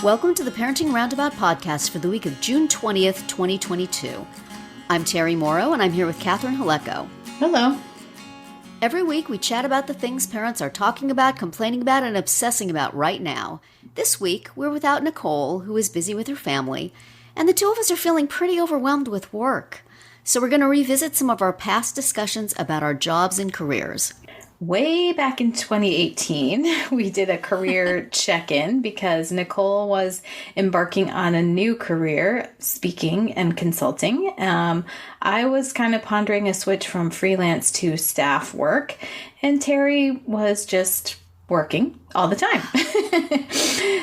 Welcome to the Parenting Roundabout podcast for the week of June 20th, 2022. I'm Terri Morrow, and I'm here with Catherine Haleko. Hello. Every week, we chat about the things parents are talking about, complaining about, and obsessing about right now. This week, we're without Nicole, who is busy with her family, and the two of us are feeling pretty overwhelmed with work. So we're going to revisit some of our past discussions about our jobs and careers. Way back in 2018, we did a career check-in because Nicole was embarking on a new career, speaking and consulting. I was kind of pondering a switch from freelance to staff work, and Terri was just working all the time.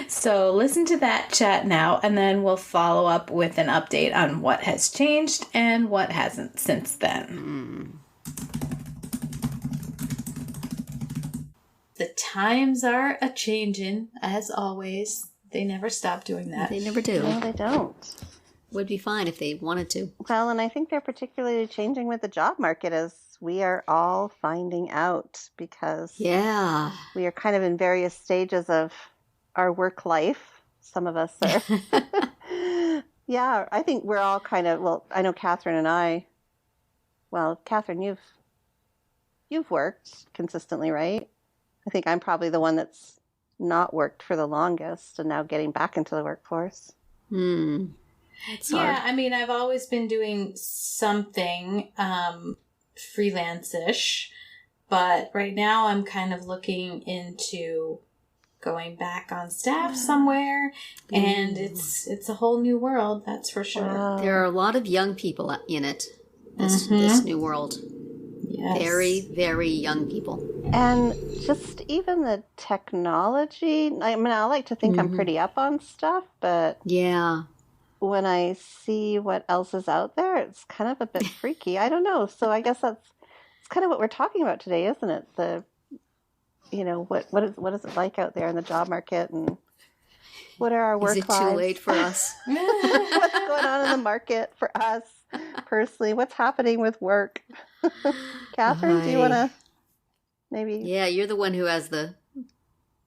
So listen to that chat now, and then we'll follow up with an update on what has changed and what hasn't since then. The times are a-changin', as always. They never stop doing that. They never do. No, they don't. Would be fine if they wanted to. Well, and I think they're particularly changing with the job market, as we are all finding out, because we are kind of in various stages of our work life. Some of us are. Yeah, I think we're all kind of, well, I know Catherine and I, well, Catherine, you've worked consistently, right? I think I'm probably the one that's not worked for the longest and now getting back into the workforce. It's hard. I mean, I've always been doing something freelance-ish, but right now I'm kind of looking into going back on staff somewhere, and it's a whole new world, that's for sure. Wow. There are a lot of young people in it, this new world. Yes. Very, very young people. And just even the technology, I mean, I like to think I'm pretty up on stuff, but Yeah. when I see what else is out there, it's kind of a bit freaky. I don't know. So I guess it's kind of what we're talking about today, isn't it? What is it like out there in the job market, and what are our work lives? Is it too late for us? What's going on in the market for us personally? What's happening with work? Catherine, do you want to maybe? Yeah, you're the one who has the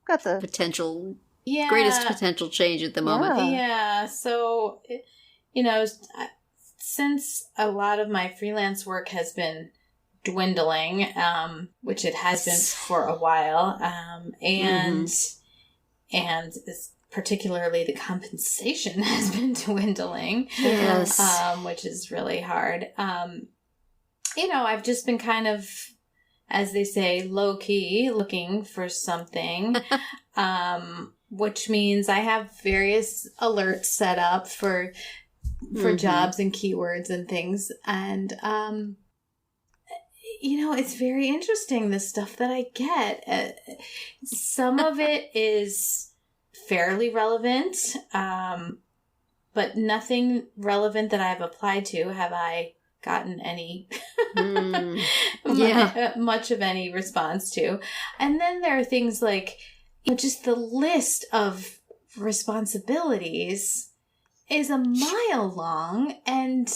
Got the potential, greatest potential change at the moment. Yeah. So, since a lot of my freelance work has been dwindling, which it has been for a while, and particularly the compensation has been dwindling, which is really hard. I've just been kind of, as they say, low-key looking for something, which means I have various alerts set up for jobs and keywords and things. And, it's very interesting, the stuff that I get. Some of it is fairly relevant, but nothing relevant that I've applied to have I gotten any much of any response to. And then there are things like just the list of responsibilities is a mile long, and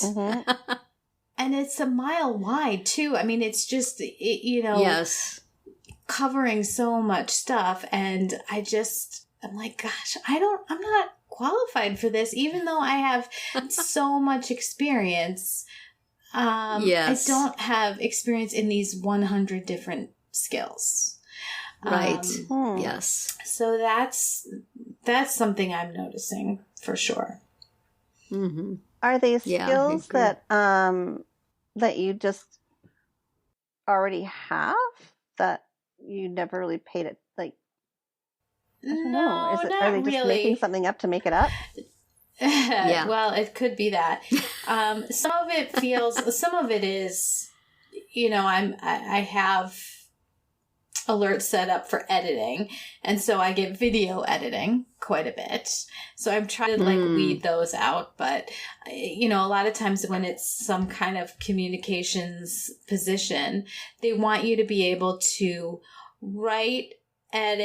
and it's a mile wide too. I mean, it's just covering so much stuff, and I'm like, gosh, I'm not qualified for this, even though I have so much experience. I don't have experience in these 100 different skills. Right. Yes. So that's something I'm noticing for sure. Mm-hmm. Are they skills that you just already have that you never really paid it? Like, I don't know. Are they just really making something up to make it up? Well, it could be that. Some of it is, I have alerts set up for editing, and so I get video editing quite a bit. So I'm trying to weed those out, but a lot of times when it's some kind of communications position, they want you to be able to write and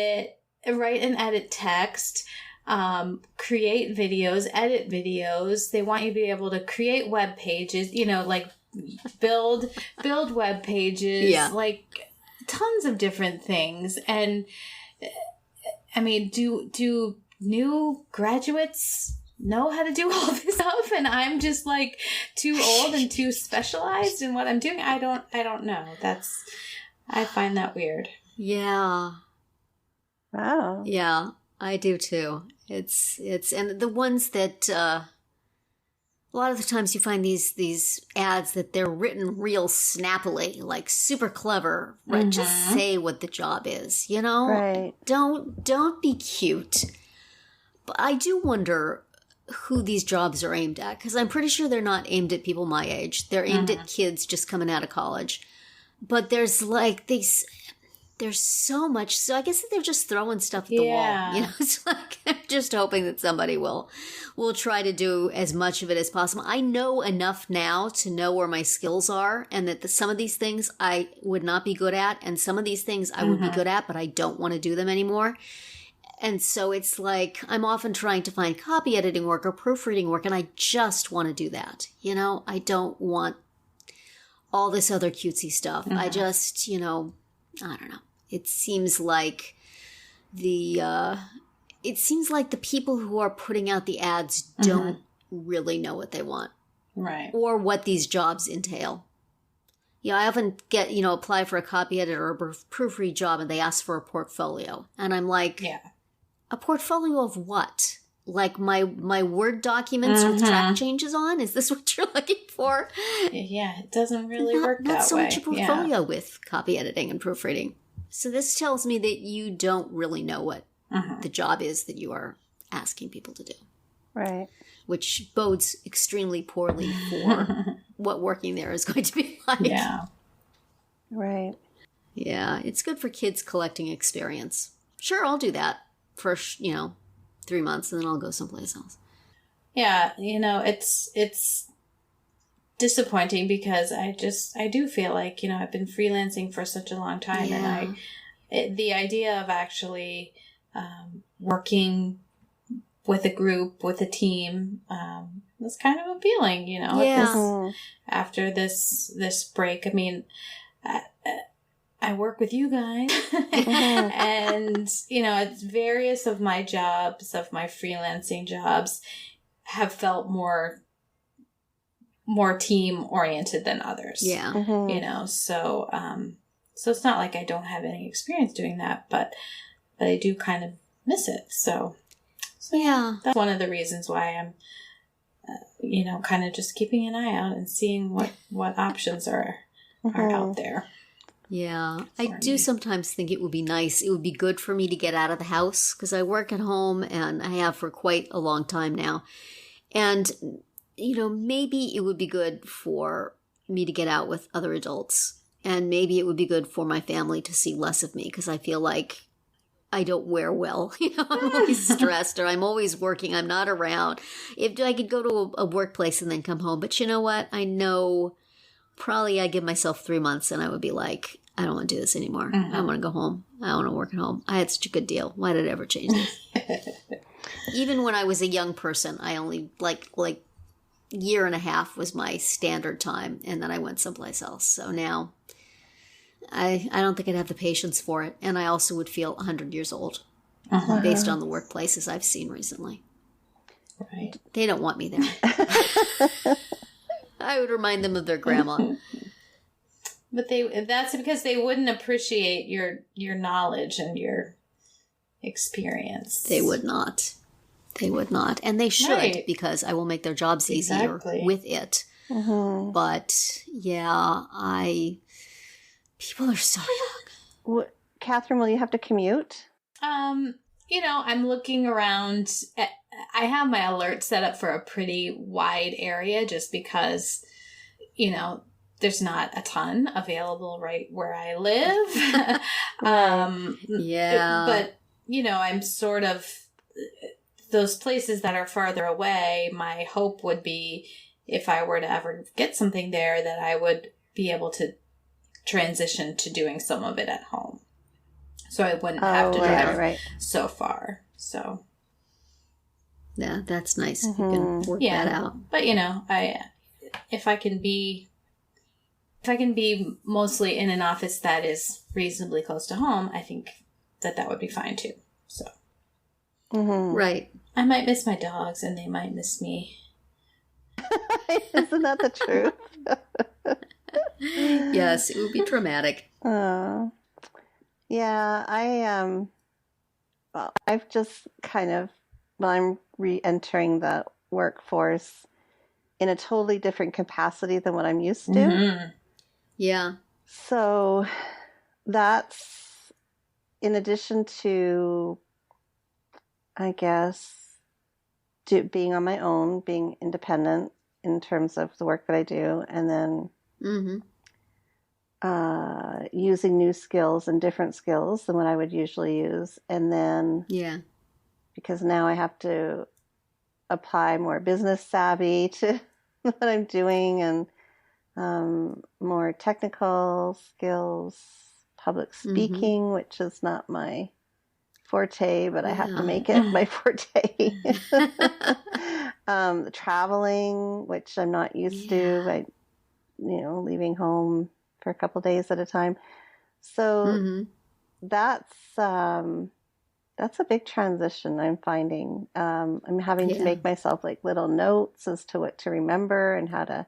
edit text, create videos, edit videos. They want you to be able to create web pages, build web pages, like tons of different things. And I mean, do new graduates know how to do all this stuff, and I'm just like too old and too specialized in what I'm doing. I don't know. I find that weird. Yeah. Wow. Yeah, I do too. It's and the ones that a lot of the times you find these ads that they're written real snappily, like super clever, right? Just say what the job is, you know? Right. Don't be cute. But I do wonder who these jobs are aimed at, because I'm pretty sure they're not aimed at people my age. They're aimed at kids just coming out of college. But there's like these... There's so much. So I guess that they're just throwing stuff at the wall. You know, it's like I'm just hoping that somebody will try to do as much of it as possible. I know enough now to know where my skills are, and that some of these things I would not be good at, and some of these things I would be good at, but I don't want to do them anymore. And so it's like I'm often trying to find copy editing work or proofreading work, and I just want to do that. You know, I don't want all this other cutesy stuff. I just, you know, I don't know. It seems like the people who are putting out the ads don't really know what they want. Right. Or what these jobs entail. You know, I often get, you know, apply for a copy editor or a proofread job and they ask for a portfolio. And I'm like, a portfolio of what? Like my Word documents with track changes on? Is this what you're looking for? Yeah, it doesn't really work that way. Not so much a portfolio with copy editing and proofreading. So this tells me that you don't really know what the job is that you are asking people to do. Right. Which bodes extremely poorly for what working there is going to be like. Yeah. Right. Yeah, it's good for kids collecting experience. Sure, I'll do that for, 3 months, and then I'll go someplace else. Yeah, you know, it's disappointing because I do feel like, you know, I've been freelancing for such a long time, and the idea of actually working with a group, with a team, was kind of appealing, you know, after this break. I mean, I work with you guys and, you know, it's various of my jobs, of my freelancing jobs have felt more team oriented than others. Yeah. You know, so it's not like I don't have any experience doing that, but I do kind of miss it. So yeah, that's one of the reasons why I'm, you know, kind of just keeping an eye out and seeing what options are out there. Yeah, I do sometimes think it would be nice. It would be good for me to get out of the house because I work at home and I have for quite a long time now. And, you know, maybe it would be good for me to get out with other adults. And maybe it would be good for my family to see less of me because I feel like I don't wear well. You know, I'm always stressed or I'm always working. I'm not around. If I could go to a workplace and then come home. But you know what? I know probably I give myself 3 months and I would be like, I don't want to do this anymore. I want to go home. I want to work at home. I had such a good deal. Why did I ever change this? Even when I was a young person, I only like year and a half was my standard time. And then I went someplace else. So now I don't think I'd have the patience for it. And I also would feel 100 years old based on the workplaces I've seen recently. Right. They don't want me there. I would remind them of their grandma. But that's because they wouldn't appreciate your knowledge and your experience. They would not. They would not. And they should, because I will make their jobs easier with it. But, yeah, people are so young. Catherine, will you have to commute? You know, I'm looking around. I have my alert set up for a pretty wide area just because, you know, there's not a ton available right where I live. But, you know, I'm sort of those places that are farther away. My hope would be if I were to ever get something there that I would be able to transition to doing some of it at home. So I wouldn't have to drive so far. So. Yeah, that's nice. You can work that out. But, you know, if I can be mostly in an office that is reasonably close to home, I think that would be fine too. So. Mm-hmm. Right. I might miss my dogs and they might miss me. Isn't that the truth? Yes, it would be traumatic. Yeah, I've just I'm re-entering the workforce in a totally different capacity than what I'm used to. Mm-hmm. Yeah. So that's in addition to, I guess, being on my own, being independent in terms of the work that I do, and then using new skills and different skills than what I would usually use. And then, because now I have to apply more business savvy to what I'm doing, and more technical skills, public speaking, which is not my forte, but I have to make it my forte. The traveling, which I'm not used to, by leaving home for a couple days at a time. So that's a big transition I'm finding. I'm having to make myself like little notes as to what to remember and how to,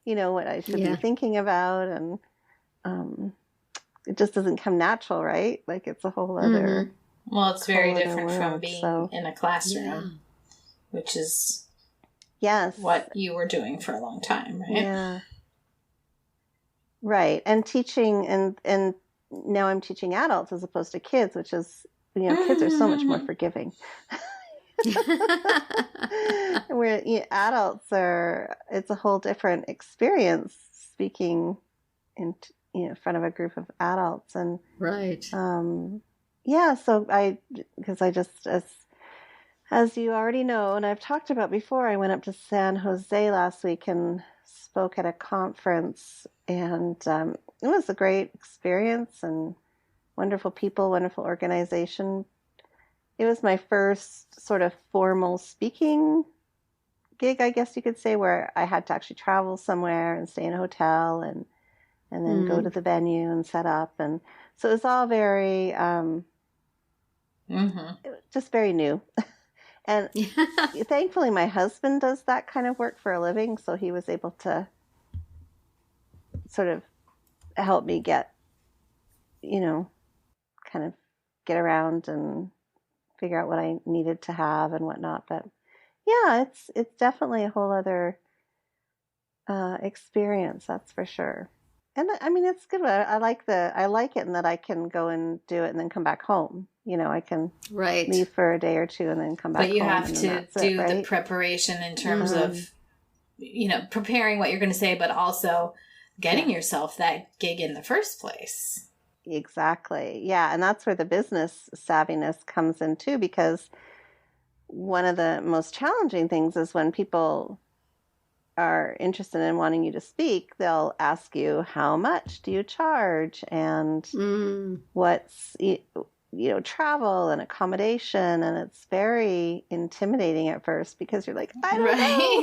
what I should be thinking about. And it just doesn't come natural, right? Like it's a whole other. Well, it's very different from being in a classroom, which is what you were doing for a long time, right? Yeah. Right. And teaching, and now I'm teaching adults as opposed to kids, which is, kids are so much more forgiving. Where adults it's a whole different experience speaking in front of a group of adults. And so because I just, as you already know, and I've talked about before, I went up to San Jose last week and spoke at a conference, and it was a great experience and wonderful people, wonderful organization. It was my first sort of formal speaking gig, I guess you could say, where I had to actually travel somewhere and stay in a hotel and then go to the venue and set up. And so it was all very, just very new. And thankfully my husband does that kind of work for a living, so he was able to sort of help me get, kind of get around and figure out what I needed to have and whatnot. But yeah, it's definitely a whole other experience, that's for sure. And I mean, it's good. I like it in that I can go and do it and then come back home. I can leave for a day or two and then come back home. But you have to do the preparation in terms of, preparing what you're going to say, but also getting yourself that gig in the first place. Exactly. Yeah. And that's where the business savviness comes in too, because one of the most challenging things is when people are interested in wanting you to speak, they'll ask you, how much do you charge? And what's, travel and accommodation. And it's very intimidating at first because you're like, I don't know.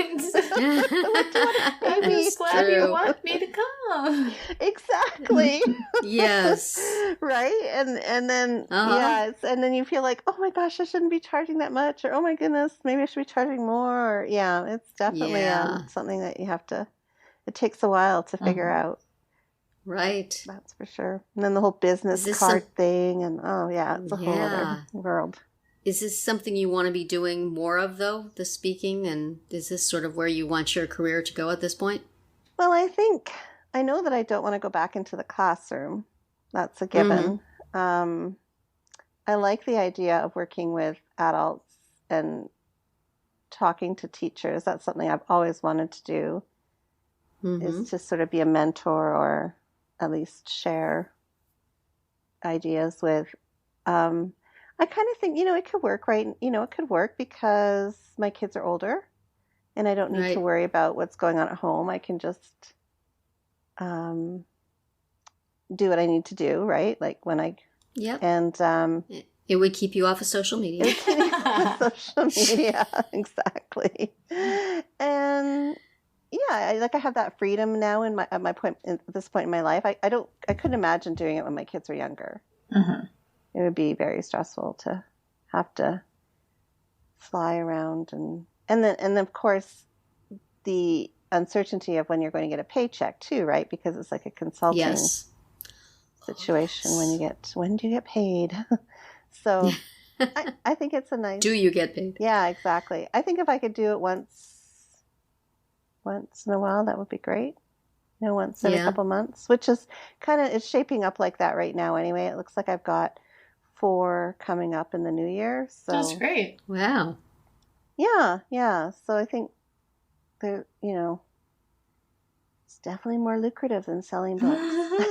I'm just glad you want me to come. Exactly. Yes. Right. And then, and then you feel like, oh my gosh, I shouldn't be charging that much. Or, oh my goodness, maybe I should be charging more. Or, it's definitely something that you have to, it takes a while to figure out. Right. That's for sure. And then the whole business card thing, and it's a whole other world. Is this something you want to be doing more of, though, the speaking? And is this sort of where you want your career to go at this point? Well, I know that I don't want to go back into the classroom. That's a given. I like the idea of working with adults and talking to teachers. That's something I've always wanted to do, is to sort of be a mentor or at least share ideas with. I kind of think, it could work, right? It could work because my kids are older and I don't need to worry about what's going on at home. I can just do what I need to do, right? Like when I... Yep. And... it would keep you off of social media. Social media, exactly. And... I have that freedom now at this point in my life. I couldn't imagine doing it when my kids were younger. It would be very stressful to have to fly around and then of course the uncertainty of when you're going to get a paycheck too, right? Because it's like a consulting situation. When do you get paid? So I think it's a nice. Do you get paid? Yeah, exactly. I think if I could do it once in a while, that would be great. Once every couple months, which is it's shaping up like that right now. Anyway, it looks like I've got 4 coming up in the new year. So that's great. Wow. Yeah. So I think there, it's definitely more lucrative than selling books.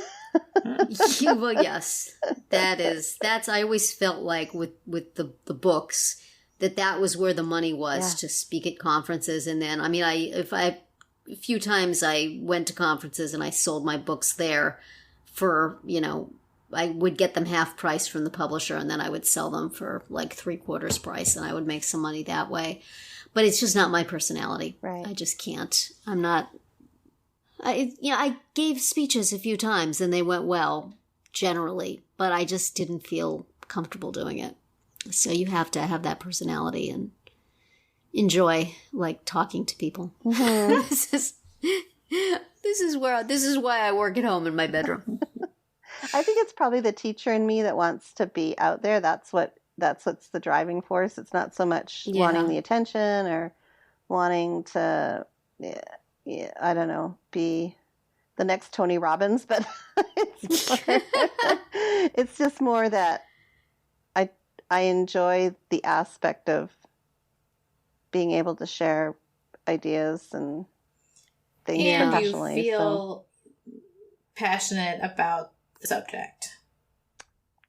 Well, yes, that's. I always felt like with the books that was where the money was to speak at conferences, and then a few times I went to conferences and I sold my books there for I would get them half price from the publisher, and then I would sell them for like 3/4 price, and I would make some money that way. But it's just not my personality. Right. I just can't. I'm not. I gave speeches a few times and they went well, generally, but I just didn't feel comfortable doing it. So you have to have that personality and enjoy talking to people. Mm-hmm. This is why I work at home in my bedroom. I think it's probably the teacher in me that wants to be out there. That's what's the driving force. It's not so much wanting the attention or wanting to I don't know, be the next Tony Robbins, but it's just more that I enjoy the aspect of being able to share ideas and things professionally. And you feel passionate about the subject.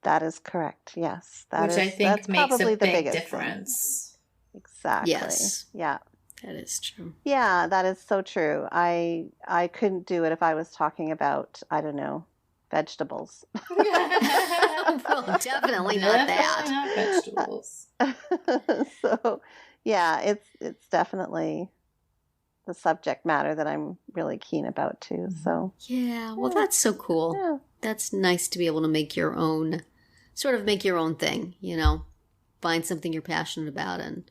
That is correct. Yes, which I think makes a big difference. Thing. Exactly. Yes. Yeah. That is true. Yeah, that is so true. I couldn't do it if I was talking about, I don't know, vegetables. Well, definitely not that. Not vegetables. So, yeah, it's definitely the subject matter that I'm really keen about too. So yeah, well, that's so cool. Yeah. That's nice to be able to make your own thing. Find something you're passionate about and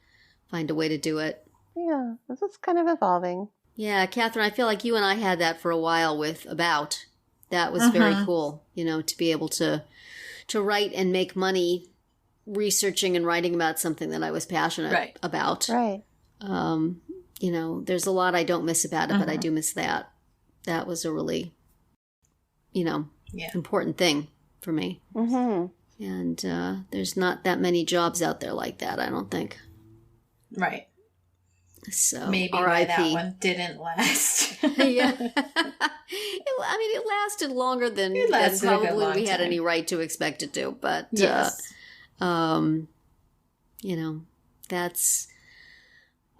find a way to do it. Yeah, this is kind of evolving. Yeah, Catherine, I feel like you and I had that for a while with About. That was very cool, to be able to write and make money researching and writing about something that I was passionate about. Right. There's a lot I don't miss about it, but I do miss that. That was a really, important thing for me. Mm-hmm. And there's not that many jobs out there like that, I don't think. Right. So maybe why that one didn't last. Yeah. It lasted longer than probably we had any right to expect it to. But, yes. That's,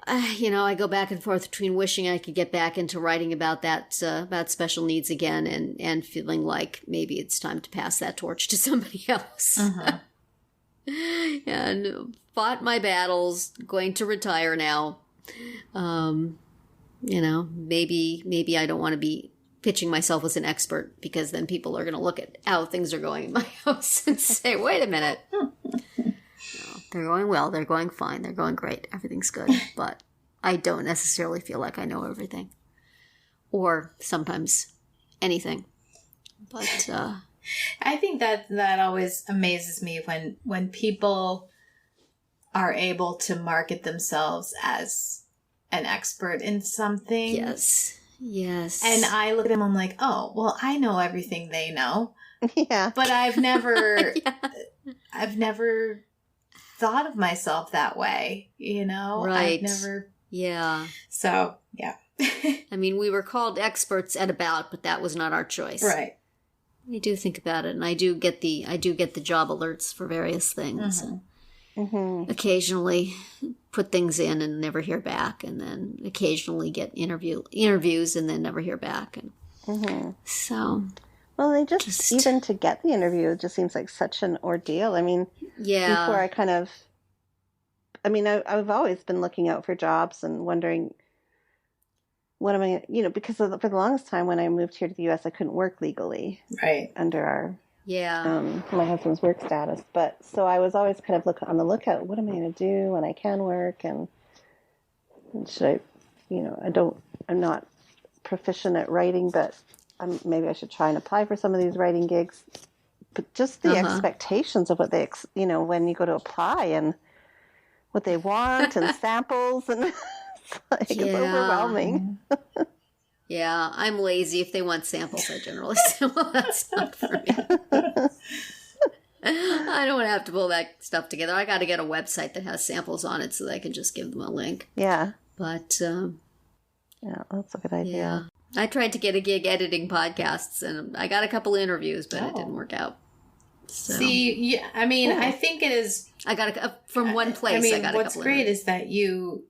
I go back and forth between wishing I could get back into writing about that, about special needs again and feeling like maybe it's time to pass that torch to somebody else. And fought my battles, going to retire now. Maybe I don't want to be pitching myself as an expert because then people are going to look at how things are going in my house and say, wait a minute. No, they're going well. They're going fine. They're going great. Everything's good. But I don't necessarily feel like I know everything or sometimes anything. But, I think that always amazes me when people are able to market themselves as an expert in something. Yes. And I look at them, I'm like, oh, well, I know everything they know. Yeah. But I've never thought of myself that way, Right. I've never. Yeah. So, yeah. We were called experts at About, but that was not our choice. Right. I do think about it, and I do get the job alerts for various things. And occasionally put things in and never hear back, and then occasionally get interviews and then never hear back. And so, well, they just even to get the interview, it just seems like such an ordeal. Before I've always been looking out for jobs and wondering what am I, because for the longest time when I moved here to the U.S., I couldn't work legally, right, under our my husband's work status. But so I was always kind of on the lookout. What am I going to do when I can work? And should I, I'm not proficient at writing, but maybe I should try and apply for some of these writing gigs. But just the expectations of what they, when you go to apply and what they want and samples, and it's overwhelming. Yeah, I'm lazy. If they want samples, I generally say, well, that's not for me. I don't want to have to pull that stuff together. I got to get a website that has samples on it so that I can just give them a link. Yeah. But, yeah, that's a good idea. Yeah. I tried to get a gig editing podcasts, and I got a couple of interviews, but it didn't work out. So. See, yeah, I mean, I think it is... I got from one place, I got a couple what's great is that you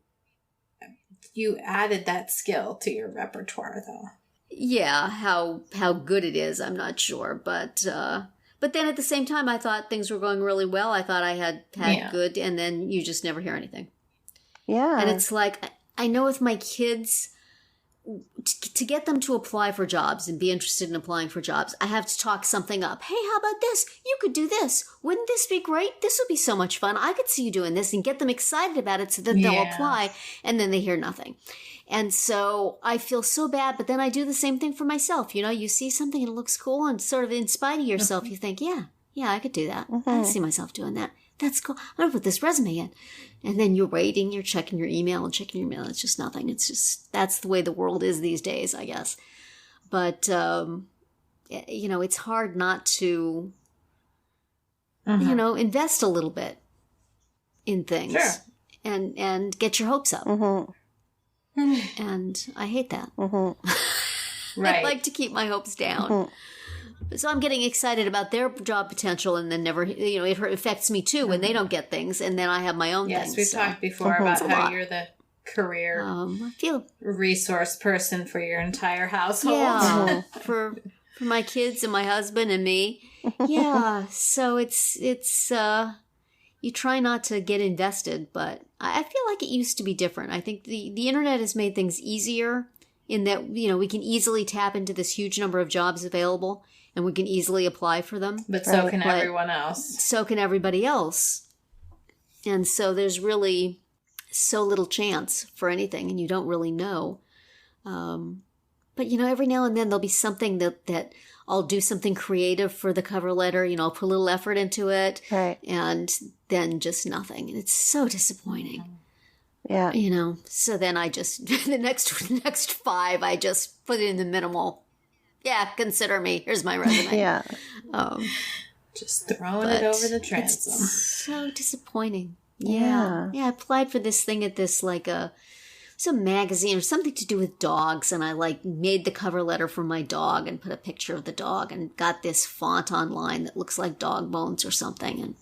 added that skill to your repertoire, though. Yeah, how good it is, I'm not sure, but then at the same time, I thought things were going really well. I thought I had good, and then you just never hear anything. Yeah. And it's like, I know with my kids, to get them to apply for jobs and be interested in applying for jobs, I have to talk something up. Hey, how about this? You could do this. Wouldn't this be great? This would be so much fun. I could see you doing this, and get them excited about it so that they'll apply, and then they hear nothing. And so I feel so bad, but then I do the same thing for myself. You see something and it looks cool, and sort of in spite of yourself, you think, yeah, I could do that. I can see myself doing that. That's cool. I'm going to put this resume in. And then you're waiting, you're checking your email. It's just nothing. It's just, that's the way the world is these days, I guess. But, it's hard not to, invest a little bit in things. Sure. And get your hopes up. And I hate that. Right. I like to keep my hopes down. So I'm getting excited about their job potential, and then never, it affects me too when they don't get things, and then I have my own things. Yes, we've talked before about how you're the career resource person for your entire household. Yeah, for my kids and my husband and me. Yeah, so it's you try not to get invested, but I feel like it used to be different. I think the internet has made things easier in that, we can easily tap into this huge number of jobs available, and we can easily apply for them. But so can everyone else. So can everybody else. And so there's really so little chance for anything, and you don't really know. But, every now and then there'll be something that I'll do something creative for the cover letter. I'll put a little effort into it. Right. And then just nothing. And it's so disappointing. Yeah. So then I just, the next 5, I just put it in the minimal. Yeah, consider me. Here's my resume. Yeah. Just throwing it over the transom. It's so disappointing. Yeah. Yeah, I applied for this thing at this, some magazine or something to do with dogs, and I made the cover letter for my dog and put a picture of the dog and got this font online that looks like dog bones or something. And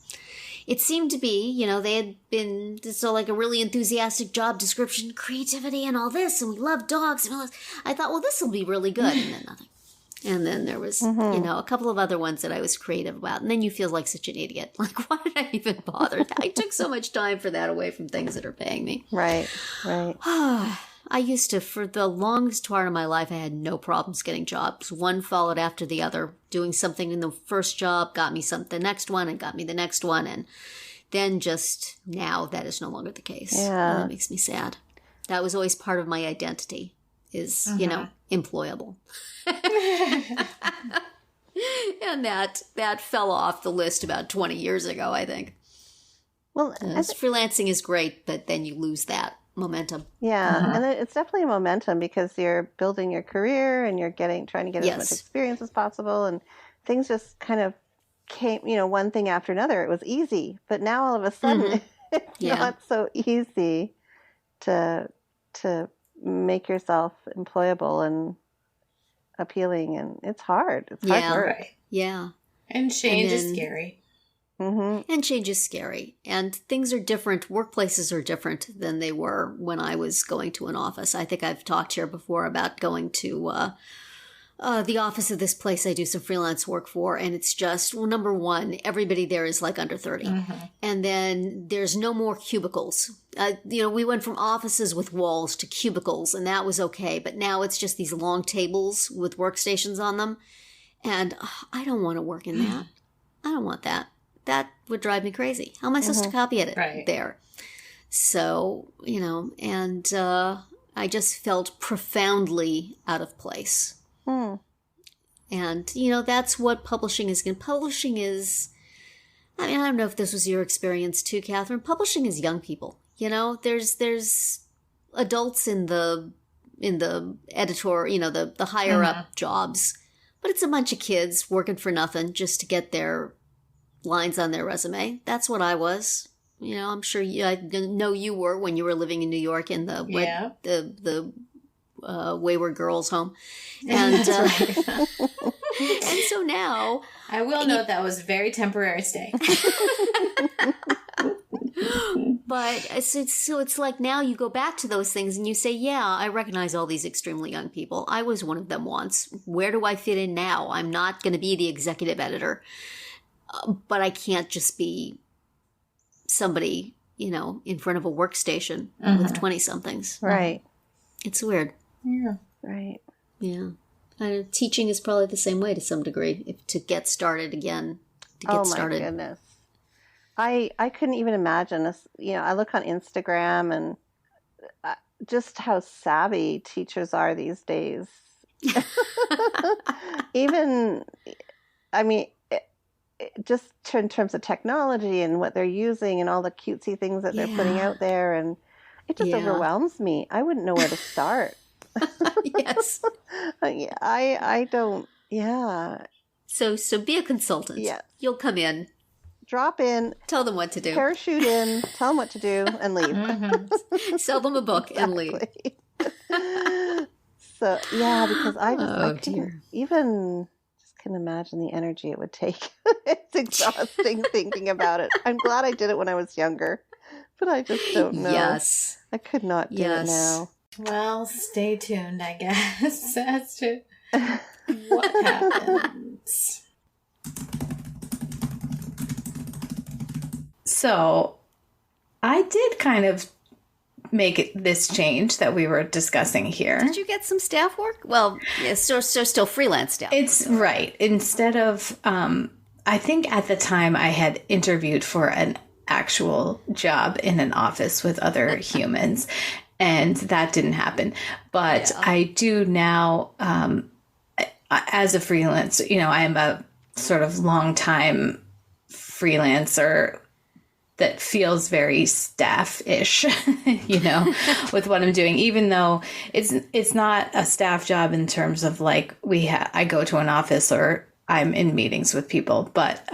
it seemed to be, they had been a really enthusiastic job description, creativity and all this, and we love dogs. And I thought, well, this will be really good, and then nothing. And then there was, a couple of other ones that I was creative about. And then you feel like such an idiot. Why did I even bother? I took so much time for that away from things that are paying me. Right. I used to, for the longest part of my life, I had no problems getting jobs. One followed after the other. Doing something in the first job got me the next one, and got me the next one. And then just now, that is no longer the case. Yeah. And that makes me sad. That was always part of my identity, is, employable. And that fell off the list about 20 years ago, I think. Well, freelancing is great, but then you lose that momentum. Yeah, and it's definitely a momentum because you're building your career and you're trying to get as much experience as possible, and things just kind of came, one thing after another. It was easy, but now all of a sudden it's not so easy to make yourself employable and appealing, and it's hard. It's hard work. Right. Yeah. And change is scary. And change is scary. And things are different. Workplaces are different than they were when I was going to an office. I think I've talked here before about going to the office of this place I do some freelance work for, and it's just, number one, everybody there is under 30. And then there's no more cubicles. We went from offices with walls to cubicles, and that was okay. But now it's just these long tables with workstations on them. And I don't want to work in that. I don't want that. That would drive me crazy. How am I supposed to copy it there? So, and I just felt profoundly out of place. And, that's what publishing is. Publishing is, I don't know if this was your experience too, Catherine. Publishing is young people. There's adults in the editor, the higher up jobs, but it's a bunch of kids working for nothing just to get their lines on their resume. That's what I was. I'm sure I know you were when you were living in New York in the Wayward Girls home. And, and so now I will note that was very temporary stay. But it's like now you go back to those things and you say, yeah, I recognize all these extremely young people. I was one of them once. Where do I fit in now? I'm not going to be the executive editor. But I can't just be somebody, in front of a workstation with 20-somethings. Right. It's weird. Yeah. Right. Yeah. Teaching is probably the same way to some degree, to get started again. Oh, my goodness. I couldn't even imagine this. I look on Instagram and just how savvy teachers are these days. Even, just in terms of technology and what they're using and all the cutesy things that they're putting out there. And it just overwhelms me. I wouldn't know where to start. Yes. I don't, So be a consultant. Yes. You'll come in. Drop in. Tell them what to do. Parachute in. Tell them what to do and leave. Sell them a book and leave. So, because I can't even just can imagine the energy it would take. It's exhausting thinking about it. I'm glad I did it when I was younger, but I just don't know. Yes. I could not do it now. Well, stay tuned, I guess, as to what happens. So, I did kind of make this change that we were discussing here. Did you get some staff work? Well, yes, so still freelance staff. It's right. Instead of, I think at the time I had interviewed for an actual job in an office with other humans, and that didn't happen. But I do now, as a freelance, I am a sort of long-time freelancer that feels very staff-ish, with what I'm doing, even though it's not a staff job in terms of like I go to an office or I'm in meetings with people, but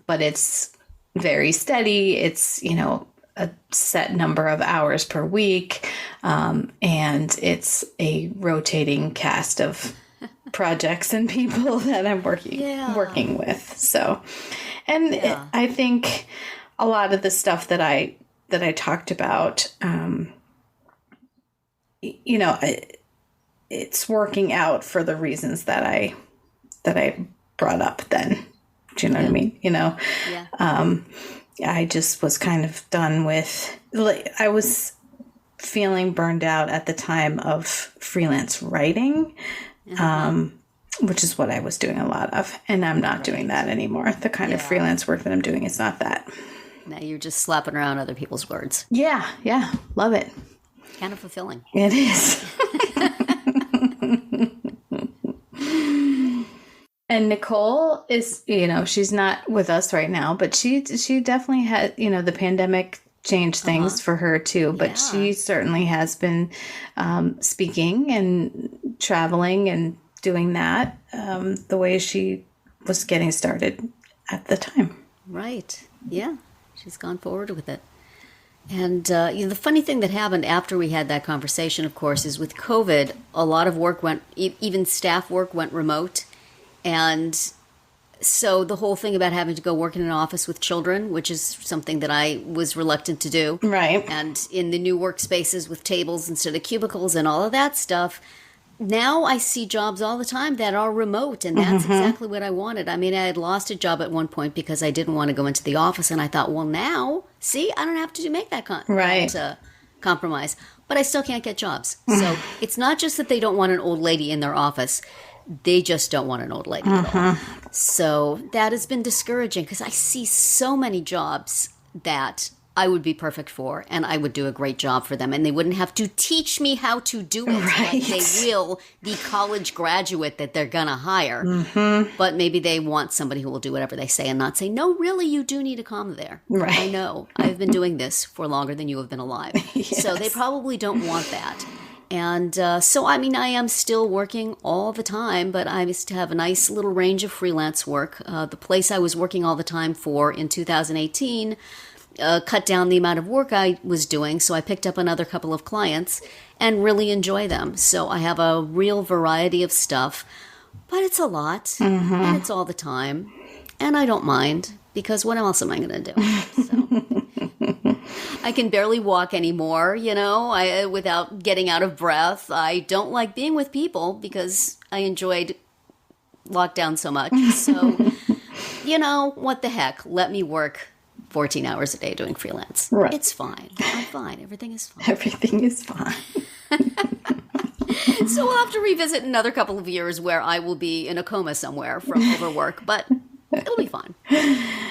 it's very steady. It's, a set number of hours per week. And it's a rotating cast of projects and people that I'm working with. So, and I think a lot of the stuff that I talked about, it's working out for the reasons that I brought up then. Do you know what I mean? I just was kind of done with, I was feeling burned out at the time of freelance writing, which is what I was doing a lot of. And I'm not doing that anymore. The kind of freelance work that I'm doing is not that. Now you're just slapping around other people's words. Yeah. Love it. Kind of fulfilling. It is. And Nicole is, she's not with us right now, but she definitely had, the pandemic changed things for her too. But she certainly has been speaking and traveling and doing that the way she was getting started at the time. Right. Yeah. She's gone forward with it. And, the funny thing that happened after we had that conversation, of course, is with COVID, a lot of work even staff work went remote. And so the whole thing about having to go work in an office with children, which is something that I was reluctant to do. Right. And in the new workspaces with tables instead of cubicles and all of that stuff, now I see jobs all the time that are remote, and that's exactly what I wanted. I mean, I had lost a job at one point because I didn't want to go into the office, and I thought, well, now, see, I don't have to make that compromise. But I still can't get jobs. So it's not just that they don't want an old lady in their office. they just don't want an old lady at all. So that has been discouraging because I see so many jobs that I would be perfect for, and I would do a great job for them, and they wouldn't have to teach me how to do it like they will the college graduate that they're gonna hire. But maybe they want somebody who will do whatever they say and not say, no, really, you do need a comma there. Right. I know. I've been doing this for longer than you have been alive. Yes. So they probably don't want that. And so, I mean, I am still working all the time, but I used to have a nice little range of freelance work. The place I was working all the time for in 2018 cut down the amount of work I was doing, so I picked up another couple of clients and really enjoy them. So I have a real variety of stuff, but it's a lot, and it's all the time, and I don't mind, because what else am I going to do? So. I can barely walk anymore, without getting out of breath. I don't like being with people because I enjoyed lockdown so much. So, what the heck? Let me work 14 hours a day doing freelance. Right. It's fine. I'm fine. Everything is fine. Everything is fine. So we'll have to revisit another couple of years where I will be in a coma somewhere from overwork, but it'll be fun.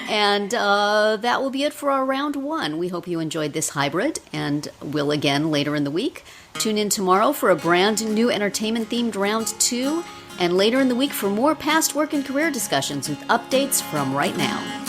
And that will be it for our round one. We hope you enjoyed this hybrid, and will again later in the week. Tune in tomorrow for a brand new entertainment-themed round two, and later in the week for more past work and career discussions with updates from right now.